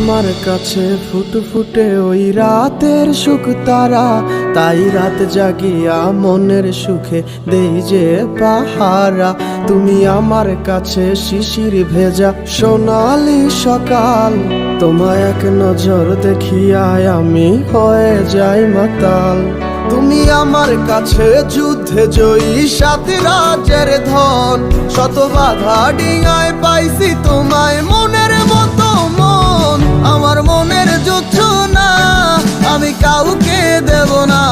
আমার কাছে ফুটফুটে ওই রাতের সুখ তারা, তাই রাত জাগিয়া মনের সুখে দেই যে পাহারা। তুমি আমার কাছে শিশির ভেজা সোনালি সকাল, তোমায় এক নজর দেখিয়ায় আমি হয়ে যাই মাতাল। তুমি আমার কাছে যুদ্ধে জয়ী সাত রাজের ধন, শত বাধা ডিঙায় পাইছি তোমায় মনের মতো মন। আমার মনের যুদ্ধ না আমি কাউকে দেব না,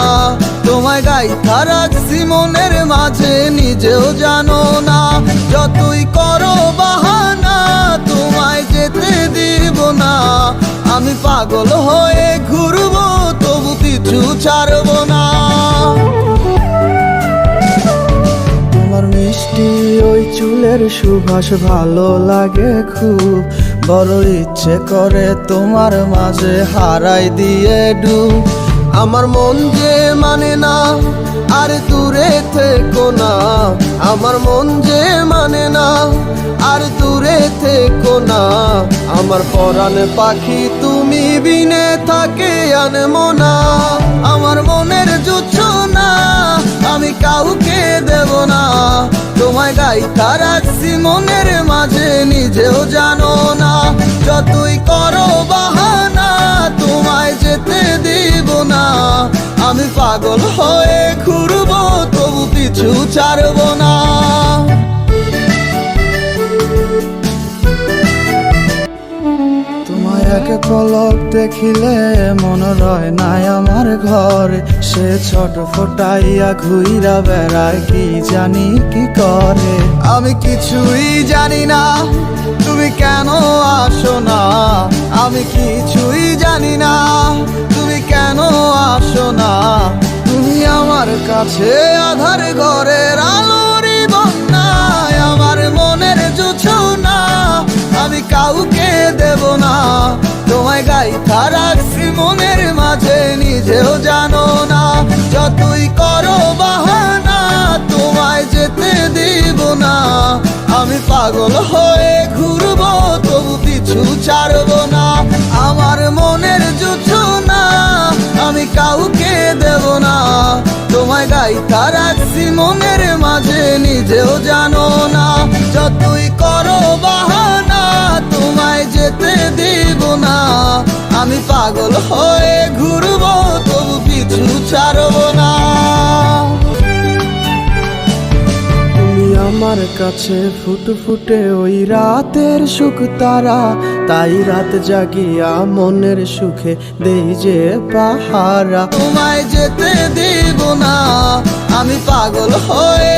তোমায় গাইথা রাখছি মনের মাঝে নিজেও জানো না। যতই করো বাহানা তোমায় যেতে দিব না, আমি পাগল হয়ে ঘুরবো তবু কিছু ছাড়বো না। তোমার মিষ্টি ওই চুলের সুবাস ভালো লাগে খুব, বড় ইচ্ছে করে তোমার মাঝে হারাই দিয়ে ডুব। আমার মন যে মানে না আর দূরে থেকো না, আমার মন যে মানে না আর দূরে থেকো না। আমার পরাণ পাখি তুমি বিনে থাকে আনমো না, আমার মনের যুচ্ছ না আমি কাউকে দেব না। তোমায় গাইথা রাখছি মনের মাঝে নিজেও জানো না, যতই করো বাহানা তোমায় যেতে দিব না। আমি পাগল হয়ে ঘুরবো তবু পিছু ছাড়বো না। তোমায় এক পলক দেখিলে মন রয় নাই আমার ঘরে, সে ছোট ফোটাইয়া ঘুইরা বেড়ায় কি জানি কি করে। আমি কিছুই জানি না তুমি কেন আসো না, আমি কিছুই জানি না তুমি কেন আসো না। তুমি আমার কাছে আধার ঘরের আলোরই বন্যায়, আমার মনের জুছো না আমি কাউকে দেব না। তোমায় গাইথা রাখছি মনের মাঝে নিজেও জানো না, যতই করো বাহানা তোমায় যেতে দিব না। আমি পাগল হয়ে ঘুরবো তবু পিছু ছাড়বো না, আমার মনের জুছো না আমি কাউকে দেব না। তোমায় গাইথা রাখছি মনের মাঝে নিজেও জানো না, যতই করো বাহানা তোমায় যেতে দিব না। আমি পাগল হয়ে ঘুরবো তবু পিছু ছাড়বো না। আমার কাছে ফুটফুটে ওই রাতের সুখ তারা, তাই রাত জাগিয়া মনের সুখে দেই যে পাহারা। তোমায় যেতে দিব না আমি পাগল হয়ে